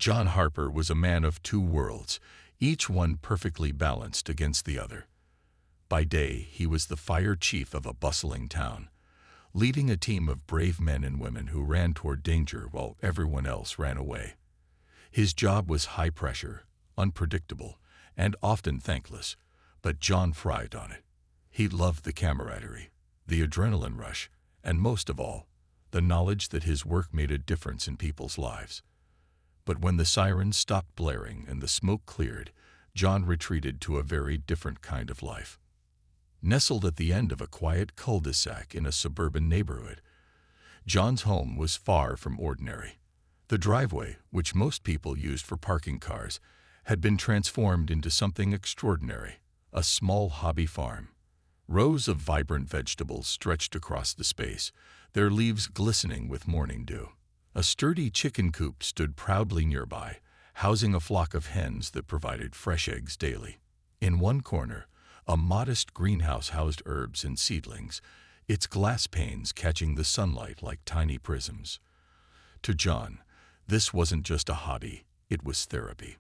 John Harper was a man of two worlds, each one perfectly balanced against the other. By day, he was the fire chief of a bustling town, leading a team of brave men and women who ran toward danger while everyone else ran away. His job was high pressure, unpredictable, and often thankless, but John thrived on it. He loved the camaraderie, the adrenaline rush, and most of all, the knowledge that his work made a difference in people's lives. But when the sirens stopped blaring and the smoke cleared, John retreated to a very different kind of life. Nestled at the end of a quiet cul-de-sac in a suburban neighborhood, John's home was far from ordinary. The driveway, which most people used for parking cars, had been transformed into something extraordinary, a small hobby farm. Rows of vibrant vegetables stretched across the space, their leaves glistening with morning dew. A sturdy chicken coop stood proudly nearby, housing a flock of hens that provided fresh eggs daily. In one corner, a modest greenhouse housed herbs and seedlings, its glass panes catching the sunlight like tiny prisms. To John, this wasn't just a hobby, it was therapy.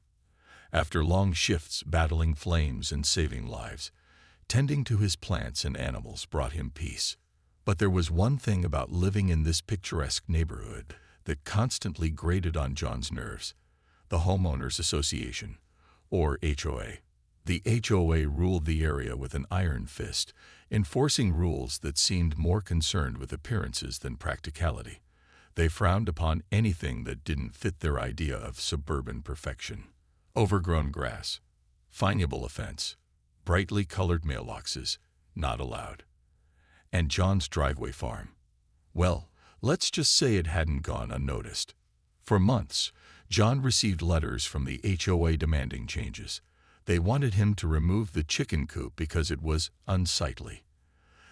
After long shifts battling flames and saving lives, tending to his plants and animals brought him peace. But there was one thing about living in this picturesque neighborhood that constantly grated on John's nerves: the Homeowners Association, or HOA. The HOA ruled the area with an iron fist, enforcing rules that seemed more concerned with appearances than practicality. They frowned upon anything that didn't fit their idea of suburban perfection. Overgrown grass, fineable offense, brightly colored mailboxes, not allowed. And John's driveway farm, well, let's just say it hadn't gone unnoticed. For months, John received letters from the HOA demanding changes. They wanted him to remove the chicken coop because it was unsightly.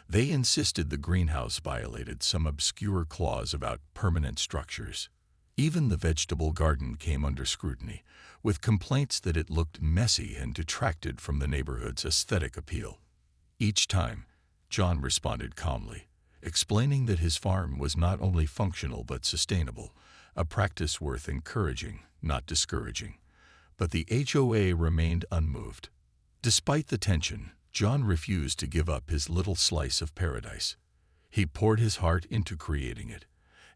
They insisted the greenhouse violated some obscure clause about permanent structures. Even the vegetable garden came under scrutiny, with complaints that it looked messy and detracted from the neighborhood's aesthetic appeal. Each time, John responded calmly, explaining that his farm was not only functional but sustainable, a practice worth encouraging, not discouraging. But the HOA remained unmoved. Despite the tension, John refused to give up his little slice of paradise. He poured his heart into creating it,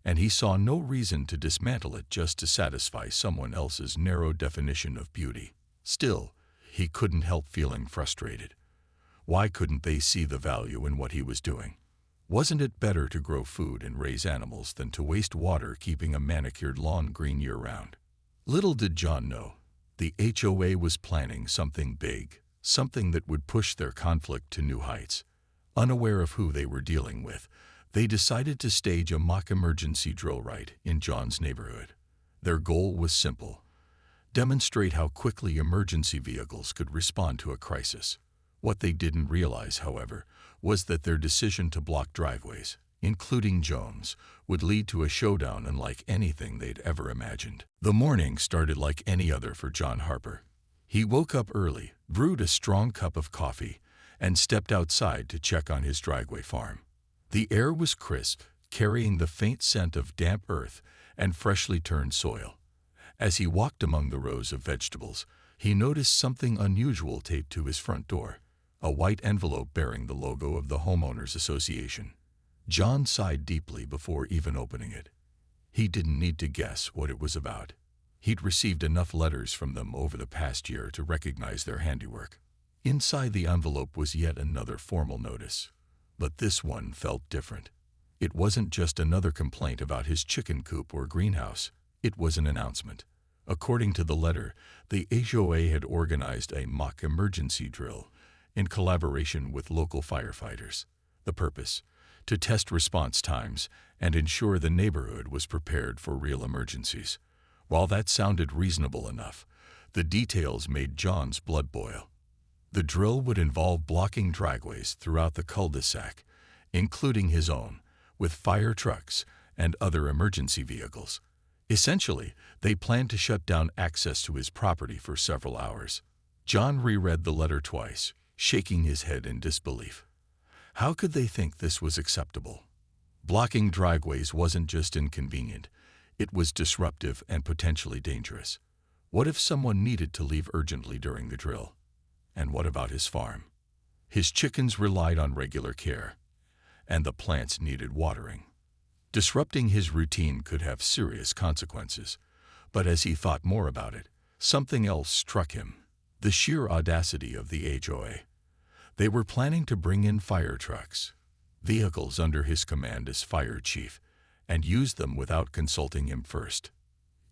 and he saw no reason to dismantle it just to satisfy someone else's narrow definition of beauty. Still, he couldn't help feeling frustrated. Why couldn't they see the value in what he was doing? Wasn't it better to grow food and raise animals than to waste water keeping a manicured lawn green year-round? Little did John know, the HOA was planning something big, something that would push their conflict to new heights. Unaware of who they were dealing with, they decided to stage a mock emergency drill right in John's neighborhood. Their goal was simple: demonstrate how quickly emergency vehicles could respond to a crisis. What they didn't realize, however, was that their decision to block driveways, including John's, would lead to a showdown unlike anything they'd ever imagined. The morning started like any other for John Harper. He woke up early, brewed a strong cup of coffee, and stepped outside to check on his driveway farm. The air was crisp, carrying the faint scent of damp earth and freshly turned soil. As he walked among the rows of vegetables, he noticed something unusual taped to his front door: a white envelope bearing the logo of the Homeowners Association. John sighed deeply before even opening it. He didn't need to guess what it was about. He'd received enough letters from them over the past year to recognize their handiwork. Inside the envelope was yet another formal notice. But this one felt different. It wasn't just another complaint about his chicken coop or greenhouse. It was an announcement. According to the letter, the HOA had organized a mock emergency drill in collaboration with local firefighters. The purpose: to test response times and ensure the neighborhood was prepared for real emergencies. While that sounded reasonable enough, the details made John's blood boil. The drill would involve blocking driveways throughout the cul-de-sac, including his own, with fire trucks and other emergency vehicles. Essentially, they planned to shut down access to his property for several hours. John reread the letter twice, shaking his head in disbelief. How could they think this was acceptable? Blocking driveways wasn't just inconvenient, It was disruptive and potentially dangerous. What if someone needed to leave urgently during the drill? And what about his farm? His chickens relied on regular care, and the plants needed watering. Disrupting his routine could have serious consequences, but as he thought more about it, something else struck him: the sheer audacity of the HOA. They were planning to bring in fire trucks, vehicles under his command as fire chief, and use them without consulting him first.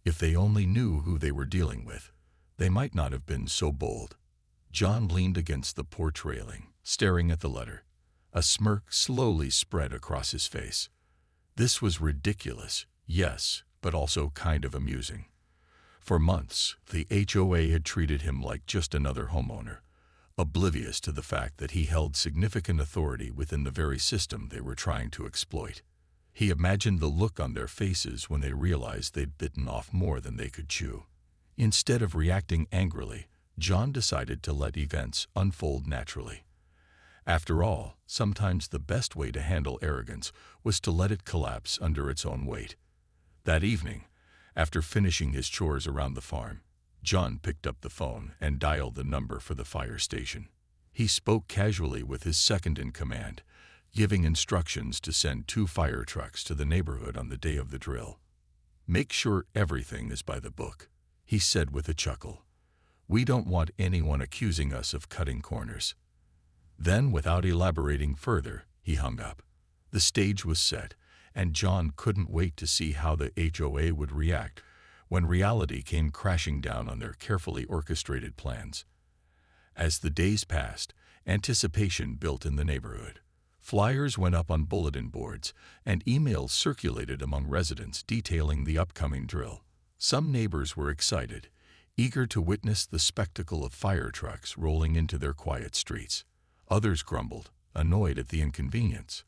If they only knew who they were dealing with, they might not have been so bold. John leaned against the porch railing, staring at the letter. A smirk slowly spread across his face. This was ridiculous, yes, but also kind of amusing. For months, the HOA had treated him like just another homeowner, oblivious to the fact that he held significant authority within the very system they were trying to exploit. He imagined the look on their faces when they realized they'd bitten off more than they could chew. Instead of reacting angrily, John decided to let events unfold naturally. After all, sometimes the best way to handle arrogance was to let it collapse under its own weight. That evening, after finishing his chores around the farm, John picked up the phone and dialed the number for the fire station. He spoke casually with his second-in-command, giving instructions to send 2 fire trucks to the neighborhood on the day of the drill. "Make sure everything is by the book," he said with a chuckle. "We don't want anyone accusing us of cutting corners." Then, without elaborating further, he hung up. The stage was set, and John couldn't wait to see how the HOA would react when reality came crashing down on their carefully orchestrated plans. As the days passed, anticipation built in the neighborhood. Flyers went up on bulletin boards, and emails circulated among residents detailing the upcoming drill. Some neighbors were excited, eager to witness the spectacle of fire trucks rolling into their quiet streets. Others grumbled, annoyed at the inconvenience.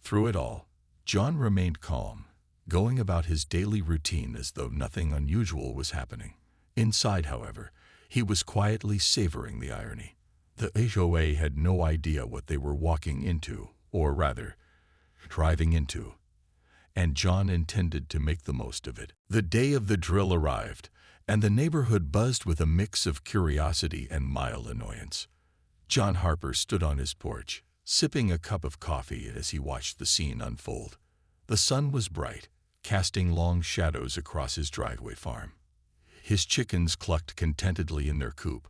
Through it all, John remained calm, going about his daily routine as though nothing unusual was happening. Inside, however, he was quietly savoring the irony. The HOA had no idea what they were walking into, or rather, driving into, and John intended to make the most of it. The day of the drill arrived, and the neighborhood buzzed with a mix of curiosity and mild annoyance. John Harper stood on his porch, sipping a cup of coffee as he watched the scene unfold. The sun was bright, casting long shadows across his driveway farm. His chickens clucked contentedly in their coop,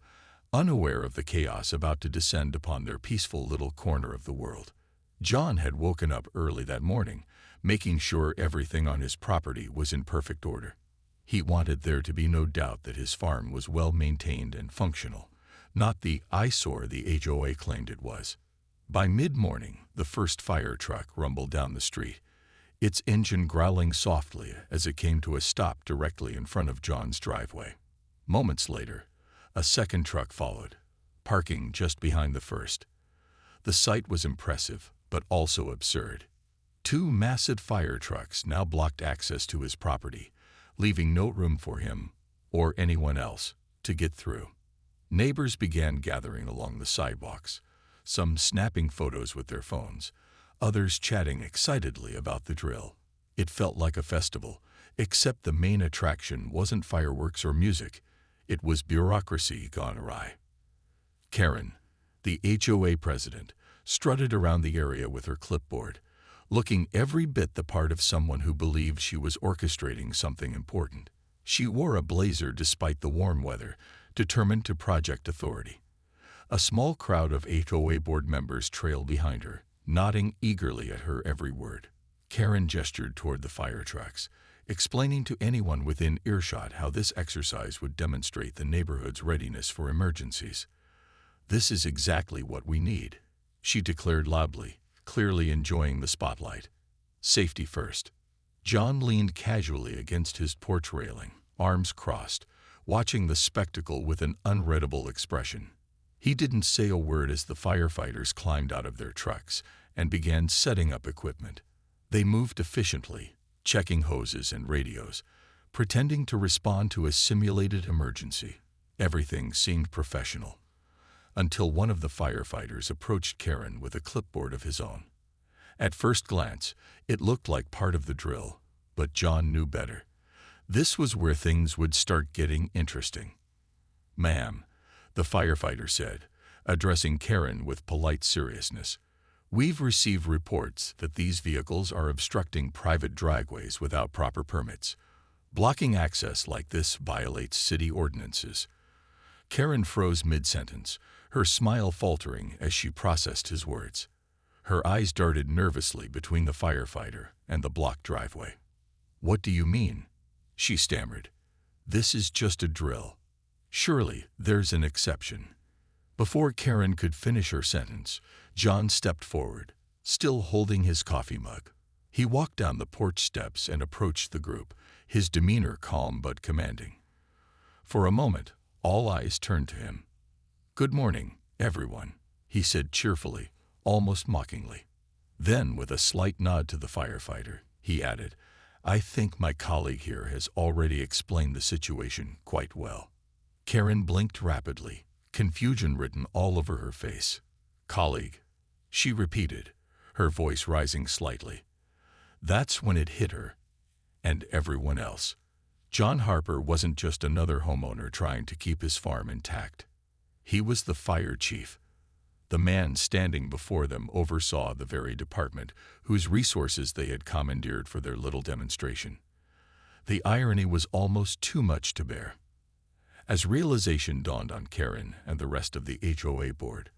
unaware of the chaos about to descend upon their peaceful little corner of the world. John had woken up early that morning, making sure everything on his property was in perfect order. He wanted there to be no doubt that his farm was well maintained and functional, not the eyesore the HOA claimed it was. By mid-morning, the first fire truck rumbled down the street, its engine growling softly as it came to a stop directly in front of John's driveway. Moments later, a second truck followed, parking just behind the first. The sight was impressive, but also absurd. 2 massive fire trucks now blocked access to his property, leaving no room for him, or anyone else, to get through. Neighbors began gathering along the sidewalks, some snapping photos with their phones, others chatting excitedly about the drill. It felt like a festival, except the main attraction wasn't fireworks or music. It was bureaucracy gone awry. Karen, the HOA president, strutted around the area with her clipboard, looking every bit the part of someone who believed she was orchestrating something important. She wore a blazer despite the warm weather, determined to project authority. A small crowd of HOA board members trailed behind her, nodding eagerly at her every word. Karen gestured toward the fire trucks, explaining to anyone within earshot how this exercise would demonstrate the neighborhood's readiness for emergencies. "This is exactly what we need," she declared loudly, clearly enjoying the spotlight. Safety first. John leaned casually against his porch railing, arms crossed, watching the spectacle with an unreadable expression. He didn't say a word as the firefighters climbed out of their trucks and began setting up equipment. They moved efficiently, checking hoses and radios, pretending to respond to a simulated emergency. Everything seemed professional, until one of the firefighters approached Karen with a clipboard of his own. At first glance, it looked like part of the drill, but John knew better. This was where things would start getting interesting. "Ma'am," the firefighter said, addressing Karen with polite seriousness, "we've received reports that these vehicles are obstructing private driveways without proper permits. Blocking access like this violates city ordinances." Karen froze mid-sentence, her smile faltering as she processed his words. Her eyes darted nervously between the firefighter and the blocked driveway. "What do you mean?" she stammered. "This is just a drill. Surely there's an exception." Before Karen could finish her sentence, John stepped forward, still holding his coffee mug. He walked down the porch steps and approached the group, his demeanor calm but commanding. For a moment, all eyes turned to him. "Good morning, everyone," he said cheerfully, almost mockingly. Then, with a slight nod to the firefighter, he added, "I think my colleague here has already explained the situation quite well." Karen blinked rapidly, confusion written all over her face. "Colleague," she repeated, her voice rising slightly. That's when it hit her, and everyone else. John Harper wasn't just another homeowner trying to keep his farm intact. He was the fire chief. The man standing before them oversaw the very department whose resources they had commandeered for their little demonstration. The irony was almost too much to bear. As realization dawned on Karen and the rest of the HOA board,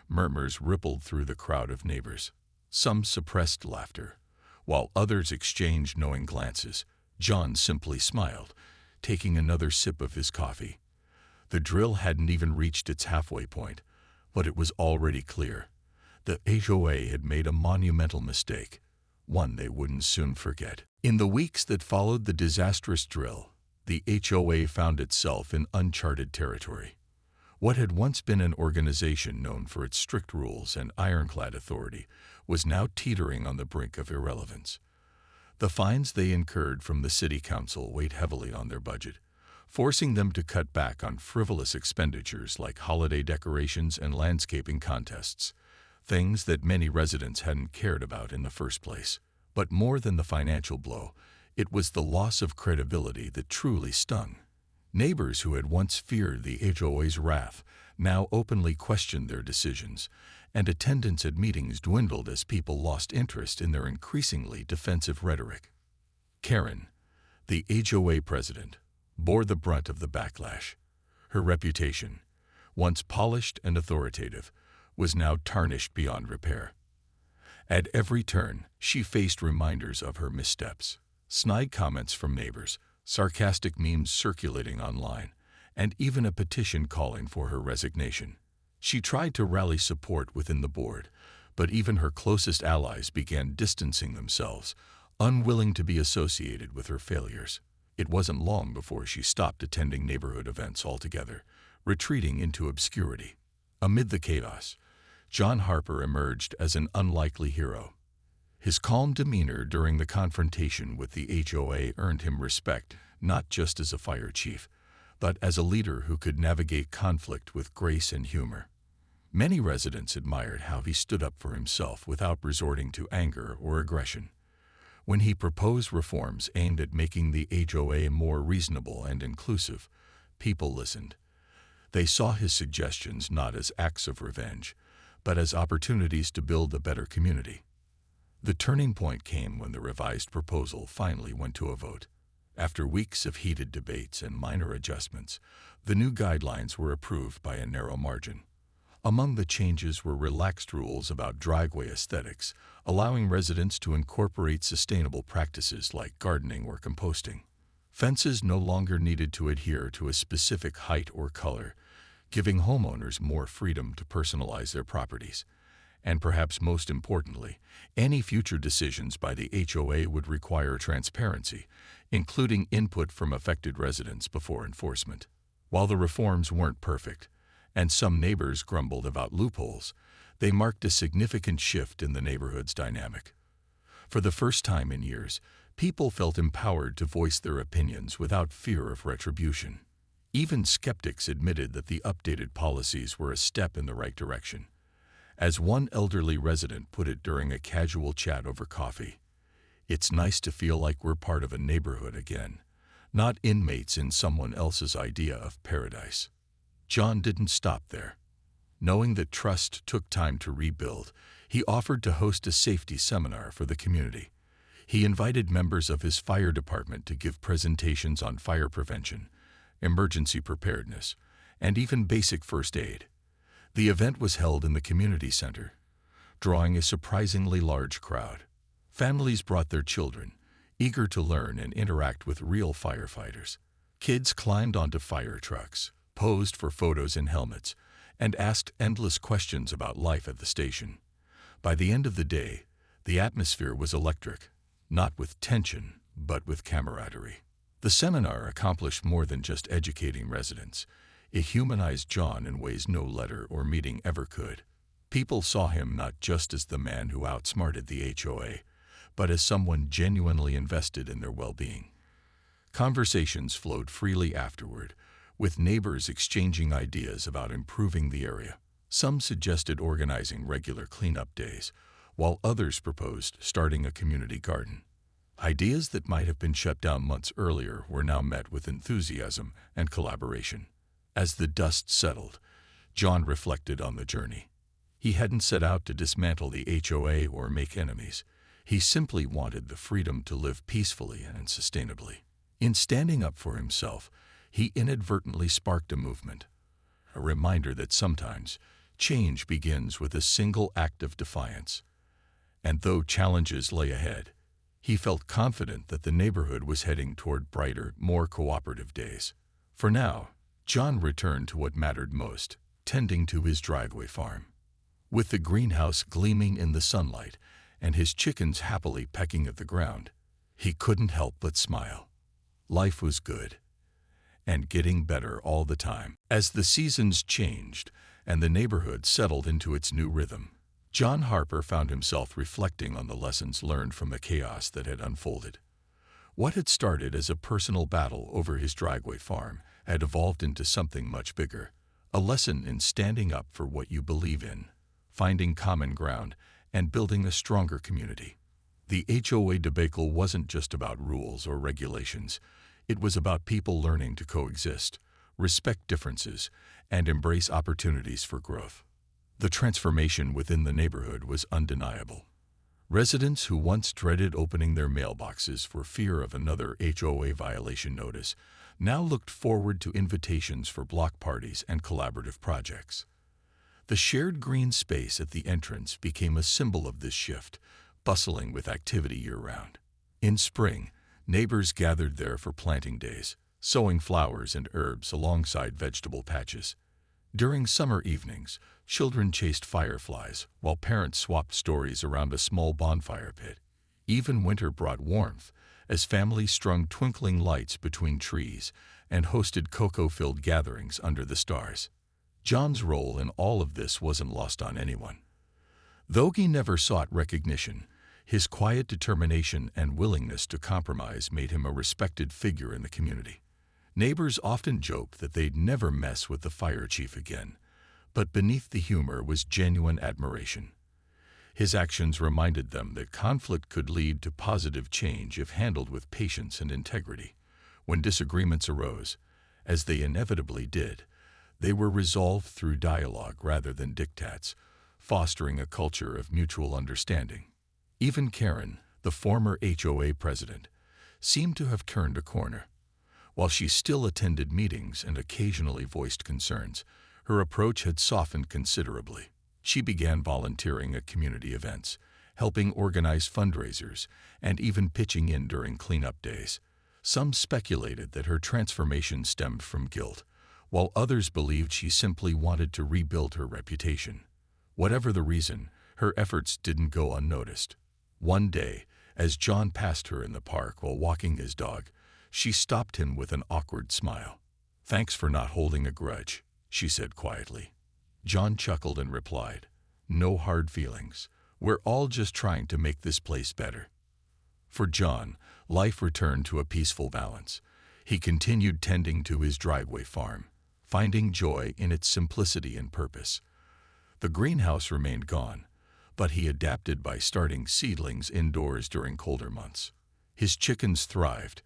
murmurs rippled through the crowd of neighbors. Some suppressed laughter, while others exchanged knowing glances. John simply smiled, taking another sip of his coffee. The drill hadn't even reached its halfway point, but it was already clear. The HOA had made a monumental mistake, one they wouldn't soon forget. In the weeks that followed the disastrous drill, the HOA found itself in uncharted territory. What had once been an organization known for its strict rules and ironclad authority was now teetering on the brink of irrelevance. The fines they incurred from the city council weighed heavily on their budget, forcing them to cut back on frivolous expenditures like holiday decorations and landscaping contests, things that many residents hadn't cared about in the first place. But more than the financial blow, it was the loss of credibility that truly stung. Neighbors who had once feared the HOA's wrath now openly questioned their decisions, and attendance at meetings dwindled as people lost interest in their increasingly defensive rhetoric. Karen, the HOA president, bore the brunt of the backlash. Her reputation, once polished and authoritative, was now tarnished beyond repair. At every turn, she faced reminders of her missteps. Snide comments from neighbors, sarcastic memes circulating online, and even a petition calling for her resignation. She tried to rally support within the board, but even her closest allies began distancing themselves, unwilling to be associated with her failures. It wasn't long before she stopped attending neighborhood events altogether, retreating into obscurity. Amid the chaos, John Harper emerged as an unlikely hero. His calm demeanor during the confrontation with the HOA earned him respect, not just as a fire chief, but as a leader who could navigate conflict with grace and humor. Many residents admired how he stood up for himself without resorting to anger or aggression. When he proposed reforms aimed at making the HOA more reasonable and inclusive, people listened. They saw his suggestions not as acts of revenge, but as opportunities to build a better community. The turning point came when the revised proposal finally went to a vote. After weeks of heated debates and minor adjustments, the new guidelines were approved by a narrow margin. Among the changes were relaxed rules about driveway aesthetics, allowing residents to incorporate sustainable practices like gardening or composting. Fences no longer needed to adhere to a specific height or color, giving homeowners more freedom to personalize their properties. And perhaps most importantly, any future decisions by the HOA would require transparency, including input from affected residents before enforcement. While the reforms weren't perfect, and some neighbors grumbled about loopholes, they marked a significant shift in the neighborhood's dynamic. For the first time in years, people felt empowered to voice their opinions without fear of retribution. Even skeptics admitted that the updated policies were a step in the right direction. As one elderly resident put it during a casual chat over coffee, "It's nice to feel like we're part of a neighborhood again, not inmates in someone else's idea of paradise. John didn't stop there. Knowing that trust took time to rebuild, he offered to host a safety seminar for the community. He invited members of his fire department to give presentations on fire prevention, emergency preparedness, and even basic first aid. The event was held in the community center, drawing a surprisingly large crowd. Families brought their children, eager to learn and interact with real firefighters. Kids climbed onto fire trucks, posed for photos in helmets, and asked endless questions about life at the station. By the end of the day, the atmosphere was electric, not with tension, but with camaraderie. The seminar accomplished more than just educating residents. It humanized John in ways no letter or meeting ever could. People saw him not just as the man who outsmarted the HOA, but as someone genuinely invested in their well-being. Conversations flowed freely afterward, with neighbors exchanging ideas about improving the area. Some suggested organizing regular cleanup days, while others proposed starting a community garden. Ideas that might have been shut down months earlier were now met with enthusiasm and collaboration. As the dust settled, John reflected on the journey. He hadn't set out to dismantle the HOA or make enemies. He simply wanted the freedom to live peacefully and sustainably. In standing up for himself, he inadvertently sparked a movement, a reminder that sometimes change begins with a single act of defiance. And though challenges lay ahead, he felt confident that the neighborhood was heading toward brighter, more cooperative days. For now, John returned to what mattered most, tending to his driveway farm. With the greenhouse gleaming in the sunlight and his chickens happily pecking at the ground, he couldn't help but smile. Life was good, and getting better all the time. As the seasons changed and the neighborhood settled into its new rhythm, John Harper found himself reflecting on the lessons learned from the chaos that had unfolded. What had started as a personal battle over his driveway farm had evolved into something much bigger, a lesson in standing up for what you believe in, finding common ground, and building a stronger community. The HOA debacle wasn't just about rules or regulations. It was about people learning to coexist, respect differences, and embrace opportunities for growth. The transformation within the neighborhood was undeniable. Residents who once dreaded opening their mailboxes for fear of another HOA violation notice now looked forward to invitations for block parties and collaborative projects. The shared green space at the entrance became a symbol of this shift, bustling with activity year-round. In spring, neighbors gathered there for planting days, sowing flowers and herbs alongside vegetable patches. During summer evenings, children chased fireflies while parents swapped stories around a small bonfire pit. Even winter brought warmth as families strung twinkling lights between trees and hosted cocoa-filled gatherings under the stars. John's role in all of this wasn't lost on anyone. Though he never sought recognition, his quiet determination and willingness to compromise made him a respected figure in the community. Neighbors often joked that they'd never mess with the fire chief again, but beneath the humor was genuine admiration. His actions reminded them that conflict could lead to positive change if handled with patience and integrity. When disagreements arose, as they inevitably did, they were resolved through dialogue rather than diktats, fostering a culture of mutual understanding. Even Karen, the former HOA president, seemed to have turned a corner. While she still attended meetings and occasionally voiced concerns, her approach had softened considerably. She began volunteering at community events, helping organize fundraisers, and even pitching in during cleanup days. Some speculated that her transformation stemmed from guilt, while others believed she simply wanted to rebuild her reputation. Whatever the reason, her efforts didn't go unnoticed. One day, as John passed her in the park while walking his dog, she stopped him with an awkward smile. "Thanks for not holding a grudge," she said quietly. John chuckled and replied, "No hard feelings. We're all just trying to make this place better." For John, life returned to a peaceful balance. He continued tending to his driveway farm, finding joy in its simplicity and purpose. The greenhouse remained gone, but he adapted by starting seedlings indoors during colder months. His chickens thrived,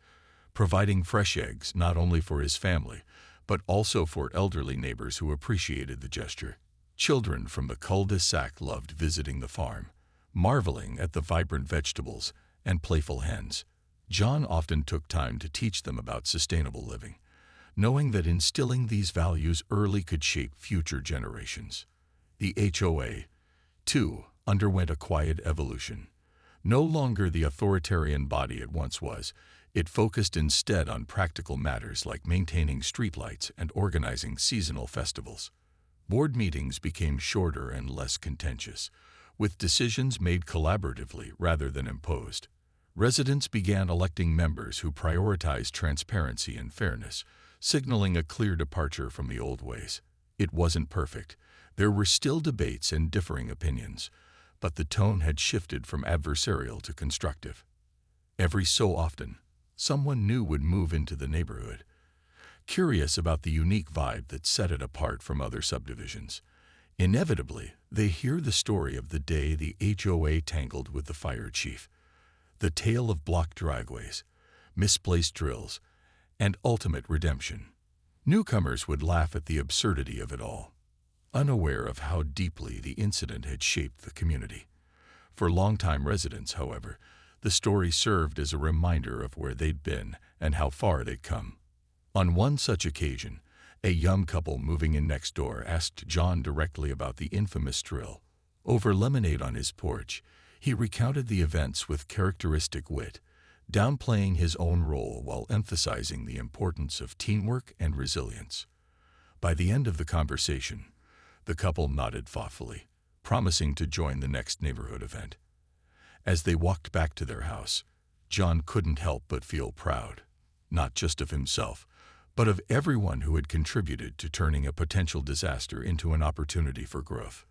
providing fresh eggs not only for his family, but also for elderly neighbors who appreciated the gesture. Children from the cul-de-sac loved visiting the farm, marveling at the vibrant vegetables and playful hens. John often took time to teach them about sustainable living, knowing that instilling these values early could shape future generations. The HOA, too, underwent a quiet evolution. No longer the authoritarian body it once was, it focused instead on practical matters like maintaining streetlights and organizing seasonal festivals. Board meetings became shorter and less contentious, with decisions made collaboratively rather than imposed. Residents began electing members who prioritized transparency and fairness, signaling a clear departure from the old ways. It wasn't perfect. There were still debates and differing opinions, but the tone had shifted from adversarial to constructive. Every so often, someone new would move into the neighborhood, curious about the unique vibe that set it apart from other subdivisions. Inevitably, they hear the story of the day the HOA tangled with the fire chief, the tale of blocked driveways, misplaced drills, and ultimate redemption. Newcomers would laugh at the absurdity of it all, unaware of how deeply the incident had shaped the community. For longtime residents, however, the story served as a reminder of where they'd been and how far they'd come. On one such occasion, a young couple moving in next door asked John directly about the infamous drill. Over lemonade on his porch, he recounted the events with characteristic wit, downplaying his own role while emphasizing the importance of teamwork and resilience. By the end of the conversation, the couple nodded thoughtfully, promising to join the next neighborhood event. As they walked back to their house, John couldn't help but feel proud, not just of himself, but of everyone who had contributed to turning a potential disaster into an opportunity for growth.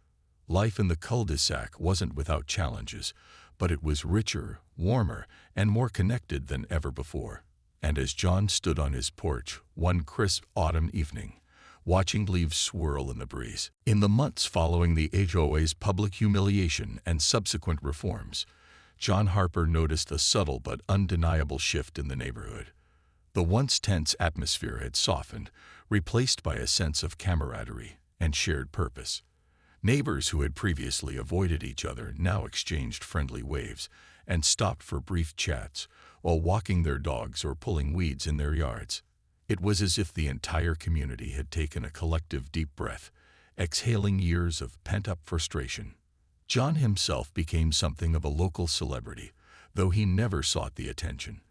Life in the cul-de-sac wasn't without challenges, but it was richer, warmer, and more connected than ever before. And as John stood on his porch one crisp autumn evening, watching leaves swirl in the breeze, in the months following the HOA's public humiliation and subsequent reforms, John Harper noticed a subtle but undeniable shift in the neighborhood. The once tense atmosphere had softened, replaced by a sense of camaraderie and shared purpose. Neighbors who had previously avoided each other now exchanged friendly waves and stopped for brief chats while walking their dogs or pulling weeds in their yards. It was as if the entire community had taken a collective deep breath, exhaling years of pent-up frustration. John himself became something of a local celebrity, though he never sought the attention.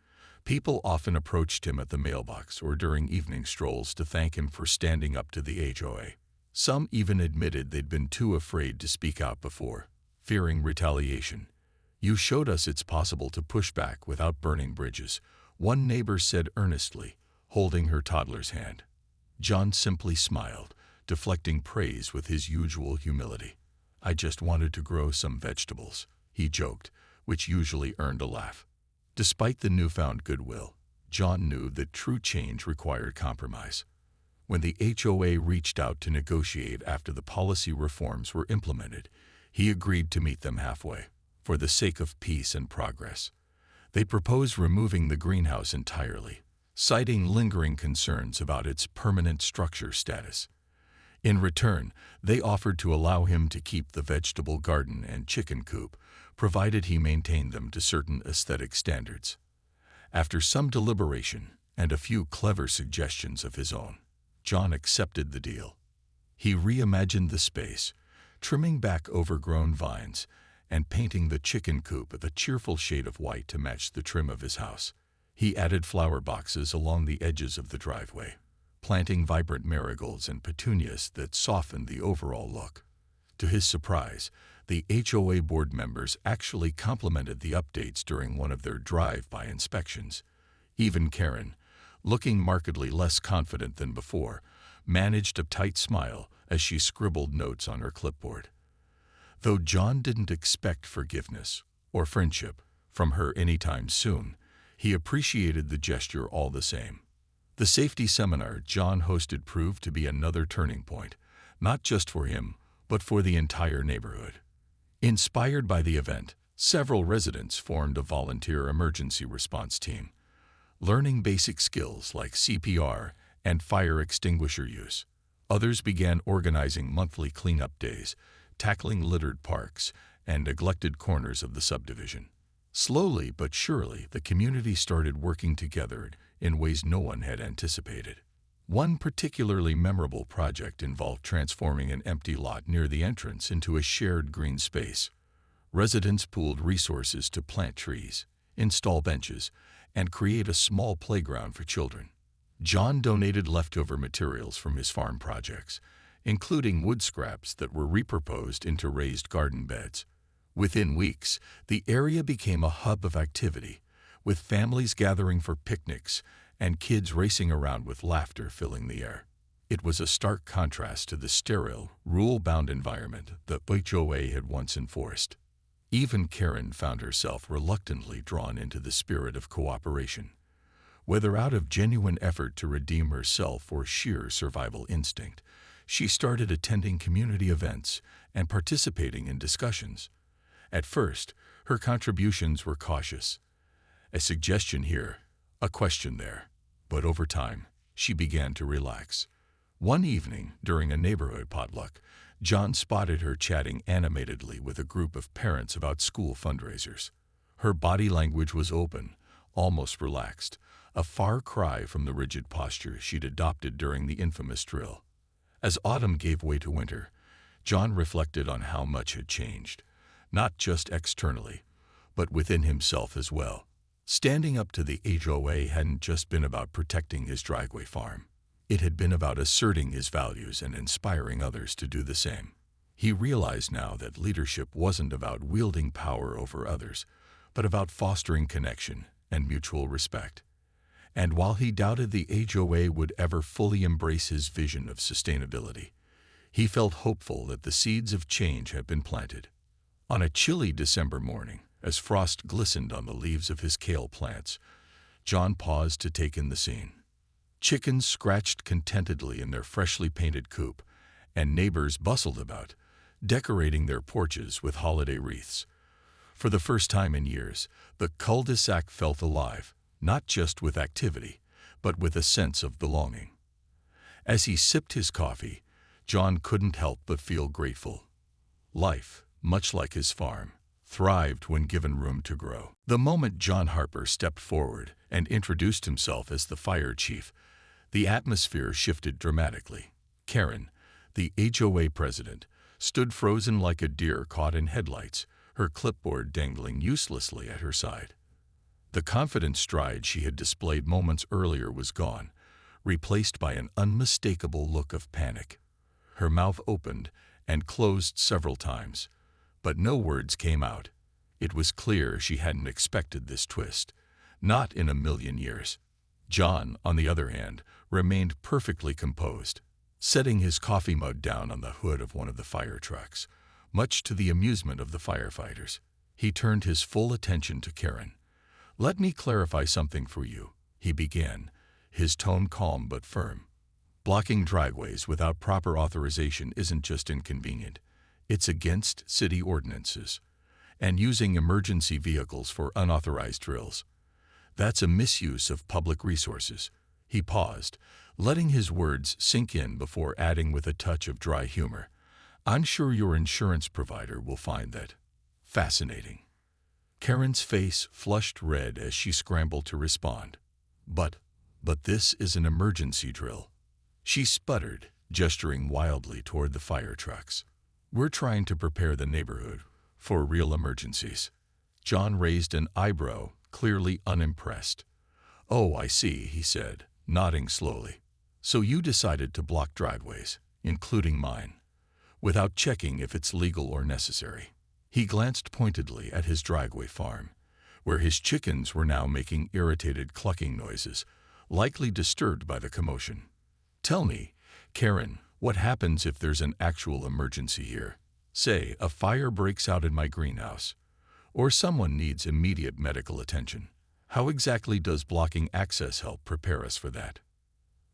People often approached him at the mailbox or during evening strolls to thank him for standing up to the HOA. Some even admitted they'd been too afraid to speak out before, fearing retaliation. "You showed us it's possible to push back without burning bridges," one neighbor said earnestly, holding her toddler's hand. John simply smiled, deflecting praise with his usual humility. "I just wanted to grow some vegetables," he joked, which usually earned a laugh. Despite the newfound goodwill, John knew that true change required compromise. When the HOA reached out to negotiate after the policy reforms were implemented, he agreed to meet them halfway, for the sake of peace and progress. They proposed removing the greenhouse entirely, citing lingering concerns about its permanent structure status. In return, they offered to allow him to keep the vegetable garden and chicken coop, provided he maintained them to certain aesthetic standards. After some deliberation and a few clever suggestions of his own, John accepted the deal. He reimagined the space, trimming back overgrown vines and painting the chicken coop a cheerful shade of white to match the trim of his house. He added flower boxes along the edges of the driveway, planting vibrant marigolds and petunias that softened the overall look. To his surprise, the HOA board members actually complimented the updates during one of their drive-by inspections. Even Karen, looking markedly less confident than before, managed a tight smile as she scribbled notes on her clipboard. Though John didn't expect forgiveness or friendship from her anytime soon, he appreciated the gesture all the same. The safety seminar John hosted proved to be another turning point, not just for him, but for the entire neighborhood. Inspired by the event, several residents formed a volunteer emergency response team. learning basic skills like CPR and fire extinguisher use. Others began organizing monthly cleanup days, tackling littered parks and neglected corners of the subdivision. Slowly but surely, the community started working together in ways no one had anticipated. One particularly memorable project involved transforming an empty lot near the entrance into a shared green space. Residents pooled resources to plant trees, install benches, and create a small playground for children. John donated leftover materials from his farm projects, including wood scraps that were repurposed into raised garden beds. Within weeks, the area became a hub of activity, with families gathering for picnics and kids racing around with laughter filling the air. It was a stark contrast to the sterile, rule-bound environment that HOA had once enforced. Even Karen found herself reluctantly drawn into the spirit of cooperation. Whether out of genuine effort to redeem herself or sheer survival instinct, she started attending community events and participating in discussions. At first, her contributions were cautious. A suggestion here, a question there. But over time, she began to relax. One evening, during a neighborhood potluck, John spotted her chatting animatedly with a group of parents about school fundraisers. Her body language was open, almost relaxed, a far cry from the rigid posture she'd adopted during the infamous drill. As autumn gave way to winter, John reflected on how much had changed, not just externally, but within himself as well. Standing up to the HOA hadn't just been about protecting his driveway farm. It had been about asserting his values and inspiring others to do the same. He realized now that leadership wasn't about wielding power over others, but about fostering connection and mutual respect. And while he doubted the HOA would ever fully embrace his vision of sustainability, he felt hopeful that the seeds of change had been planted. On a chilly December morning, as frost glistened on the leaves of his kale plants, John paused to take in the scene. Chickens scratched contentedly in their freshly painted coop, and neighbors bustled about, decorating their porches with holiday wreaths. For the first time in years, the cul-de-sac felt alive, not just with activity, but with a sense of belonging. As he sipped his coffee, John couldn't help but feel grateful. Life, much like his farm, thrived when given room to grow. The moment John Harper stepped forward and introduced himself as the fire chief, the atmosphere shifted dramatically. Karen, the HOA president, stood frozen like a deer caught in headlights, her clipboard dangling uselessly at her side. The confident stride she had displayed moments earlier was gone, replaced by an unmistakable look of panic. Her mouth opened and closed several times, but no words came out. It was clear she hadn't expected this twist, not in a million years. John, on the other hand, remained perfectly composed, setting his coffee mug down on the hood of one of the fire trucks. Much to the amusement of the firefighters, he turned his full attention to Karen. "Let me clarify something for you," he began, his tone calm but firm. "Blocking driveways without proper authorization isn't just inconvenient. It's against city ordinances. And using emergency vehicles for unauthorized drills. That's a misuse of public resources." He paused, letting his words sink in before adding with a touch of dry humor, "I'm sure your insurance provider will find that fascinating." Karen's face flushed red as she scrambled to respond. But this is an emergency drill." She sputtered, gesturing wildly toward the fire trucks. "We're trying to prepare the neighborhood for real emergencies." John raised an eyebrow, clearly unimpressed. "Oh, I see," he said, nodding slowly. "So you decided to block driveways, including mine, without checking if it's legal or necessary." He glanced pointedly at his driveway farm, where his chickens were now making irritated clucking noises, likely disturbed by the commotion. "Tell me, Karen, what happens if there's an actual emergency here? Say, a fire breaks out in my greenhouse, or someone needs immediate medical attention. How exactly does blocking access help prepare us for that?"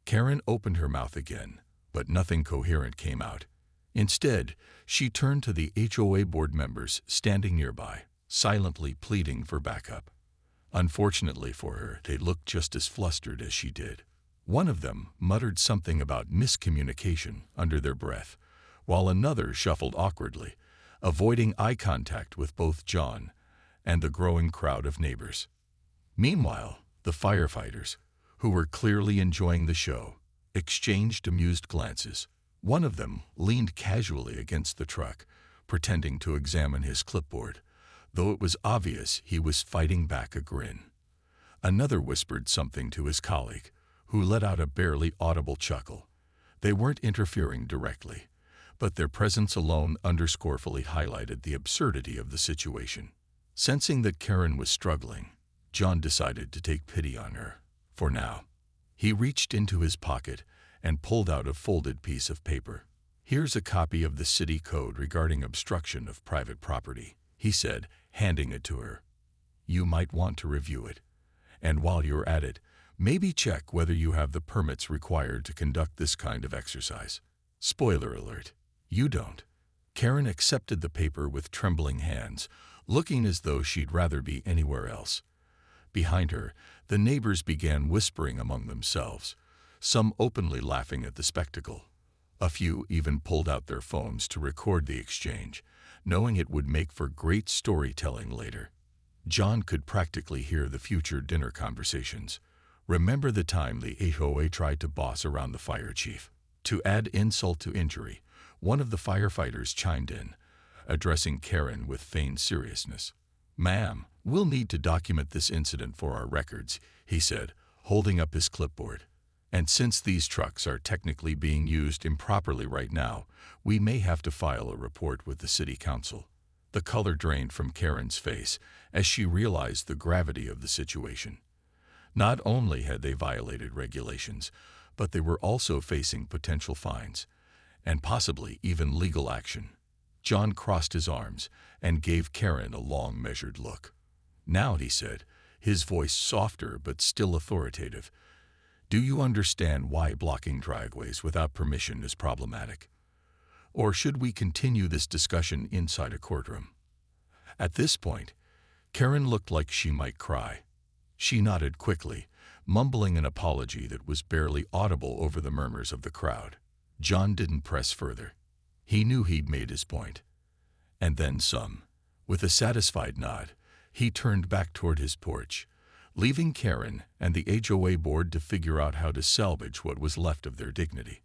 Karen opened her mouth again, but nothing coherent came out. Instead, she turned to the HOA board members standing nearby, silently pleading for backup. Unfortunately for her, they looked just as flustered as she did. One of them muttered something about miscommunication under their breath, while another shuffled awkwardly, avoiding eye contact with both John and the growing crowd of neighbors. Meanwhile, the firefighters, who were clearly enjoying the show, exchanged amused glances. One of them leaned casually against the truck, pretending to examine his clipboard, though it was obvious he was fighting back a grin. Another whispered something to his colleague, who let out a barely audible chuckle. They weren't interfering directly, but their presence alone underscorefully highlighted the absurdity of the situation. Sensing that Karen was struggling, John decided to take pity on her, for now. He reached into his pocket and pulled out a folded piece of paper. "Here's a copy of the city code regarding obstruction of private property," he said, handing it to her. "You might want to review it. And while you're at it, maybe check whether you have the permits required to conduct this kind of exercise. Spoiler alert, you don't." Karen accepted the paper with trembling hands, looking as though she'd rather be anywhere else. Behind her, the neighbors began whispering among themselves, some openly laughing at the spectacle. A few even pulled out their phones to record the exchange, knowing it would make for great storytelling later. John could practically hear the future dinner conversations. Remember the time the HOA tried to boss around the fire chief? To add insult to injury, one of the firefighters chimed in, addressing Karen with feigned seriousness. "Ma'am, we'll need to document this incident for our records," he said, holding up his clipboard. "And since these trucks are technically being used improperly right now, we may have to file a report with the city council." The color drained from Karen's face as she realized the gravity of the situation. Not only had they violated regulations, but they were also facing potential fines, and possibly even legal action. John crossed his arms and gave Karen a long, measured look. "Now," he said, his voice softer but still authoritative, "do you understand why blocking driveways without permission is problematic? Or should we continue this discussion inside a courtroom?" At this point, Karen looked like she might cry. She nodded quickly, mumbling an apology that was barely audible over the murmurs of the crowd. John didn't press further. He knew he'd made his point. And then some. With a satisfied nod, he turned back toward his porch, leaving Karen and the HOA board to figure out how to salvage what was left of their dignity.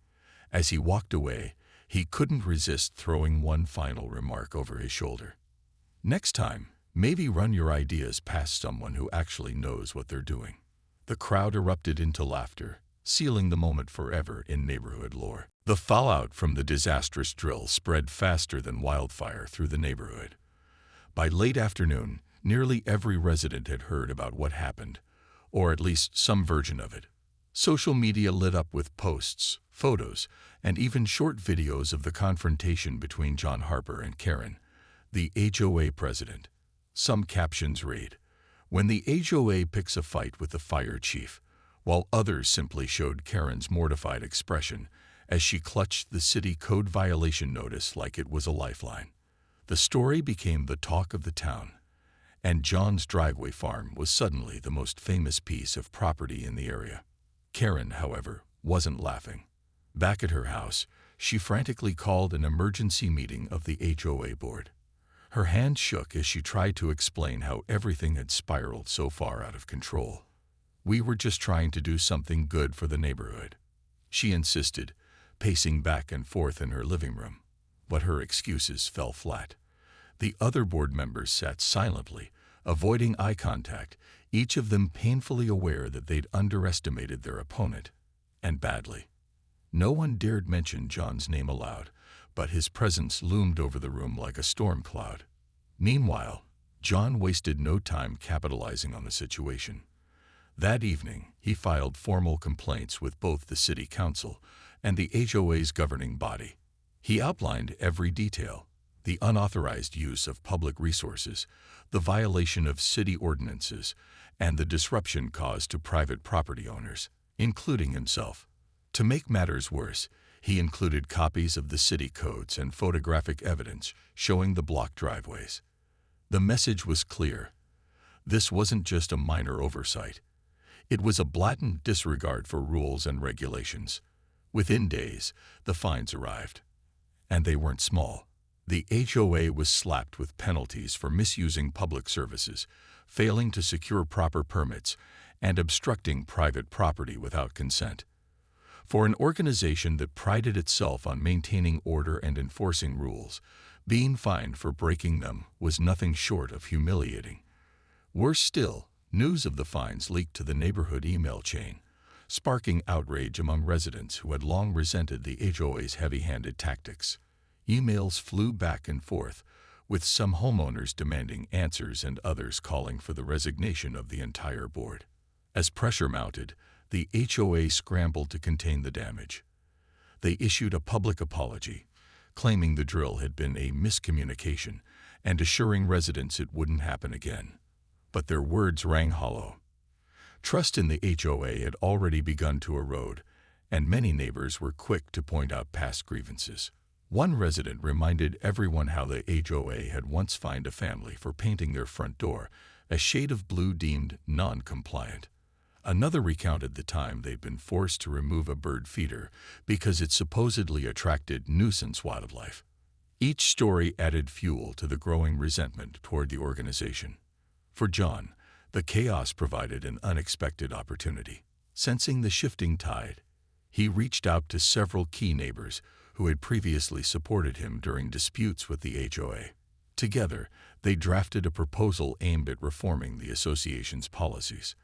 As he walked away, he couldn't resist throwing one final remark over his shoulder. "Next time, maybe run your ideas past someone who actually knows what they're doing." The crowd erupted into laughter, sealing the moment forever in neighborhood lore. The fallout from the disastrous drill spread faster than wildfire through the neighborhood. By late afternoon, nearly every resident had heard about what happened, or at least some version of it. Social media lit up with posts, photos, and even short videos of the confrontation between John Harper and Karen, the HOA president. Some captions read, "When the HOA picks a fight with the fire chief," while others simply showed Karen's mortified expression as she clutched the city code violation notice like it was a lifeline. The story became the talk of the town, and John's driveway farm was suddenly the most famous piece of property in the area. Karen, however, wasn't laughing. Back at her house, she frantically called an emergency meeting of the HOA board. Her hand shook as she tried to explain how everything had spiraled so far out of control. "We were just trying to do something good for the neighborhood," she insisted, pacing back and forth in her living room. But her excuses fell flat. The other board members sat silently, avoiding eye contact, each of them painfully aware that they'd underestimated their opponent, and badly. No one dared mention John's name aloud, but his presence loomed over the room like a storm cloud. Meanwhile, John wasted no time capitalizing on the situation. That evening, he filed formal complaints with both the city council and the HOA's governing body. He outlined every detail: the unauthorized use of public resources, the violation of city ordinances, and the disruption caused to private property owners, including himself. To make matters worse, he included copies of the city codes and photographic evidence showing the blocked driveways. The message was clear: This wasn't just a minor oversight. It was a blatant disregard for rules and regulations. Within days, the fines arrived. And they weren't small. The HOA was slapped with penalties for misusing public services, failing to secure proper permits, and obstructing private property without consent. For an organization that prided itself on maintaining order and enforcing rules, being fined for breaking them was nothing short of humiliating. Worse still, news of the fines leaked to the neighborhood email chain, sparking outrage among residents who had long resented the HOA's heavy-handed tactics. Emails flew back and forth, with some homeowners demanding answers and others calling for the resignation of the entire board. As pressure mounted, the HOA scrambled to contain the damage. They issued a public apology, claiming the drill had been a miscommunication and assuring residents it wouldn't happen again. But their words rang hollow. Trust in the HOA had already begun to erode, and many neighbors were quick to point out past grievances. One resident reminded everyone how the HOA had once fined a family for painting their front door a shade of blue deemed non-compliant. Another recounted the time they'd been forced to remove a bird feeder because it supposedly attracted nuisance wildlife. Each story added fuel to the growing resentment toward the organization. For John, the chaos provided an unexpected opportunity. Sensing the shifting tide, he reached out to several key neighbors who had previously supported him during disputes with the HOA. Together, they drafted a proposal aimed at reforming the association's policies.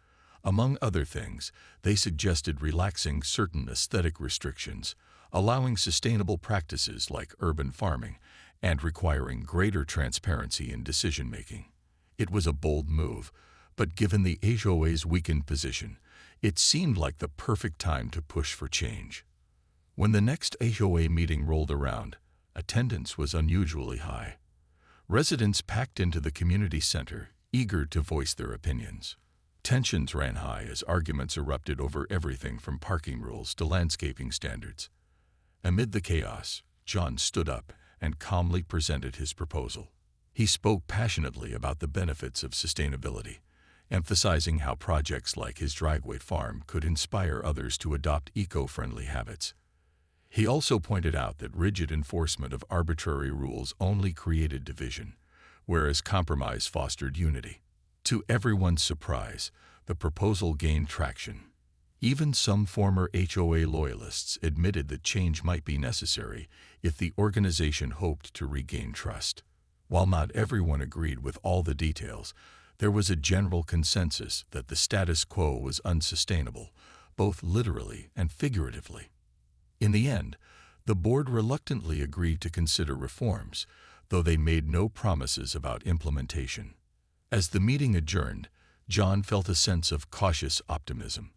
Among other things, they suggested relaxing certain aesthetic restrictions, allowing sustainable practices like urban farming, and requiring greater transparency in decision-making. It was a bold move, but given the HOA's weakened position, it seemed like the perfect time to push for change. When the next HOA meeting rolled around, attendance was unusually high. Residents packed into the community center, eager to voice their opinions. Tensions ran high as arguments erupted over everything from parking rules to landscaping standards. Amid the chaos, John stood up and calmly presented his proposal. He spoke passionately about the benefits of sustainability, emphasizing how projects like his driveway farm could inspire others to adopt eco-friendly habits. He also pointed out that rigid enforcement of arbitrary rules only created division, whereas compromise fostered unity. To everyone's surprise, the proposal gained traction. Even some former HOA loyalists admitted that change might be necessary if the organization hoped to regain trust. While not everyone agreed with all the details, there was a general consensus that the status quo was unsustainable, both literally and figuratively. In the end, the board reluctantly agreed to consider reforms, though they made no promises about implementation. As the meeting adjourned, John felt a sense of cautious optimism.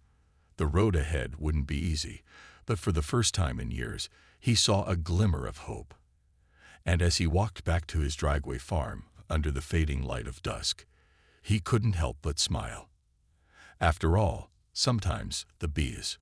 The road ahead wouldn't be easy, but for the first time in years, he saw a glimmer of hope. And as he walked back to his driveway farm under the fading light of dusk, he couldn't help but smile. After all, sometimes the bees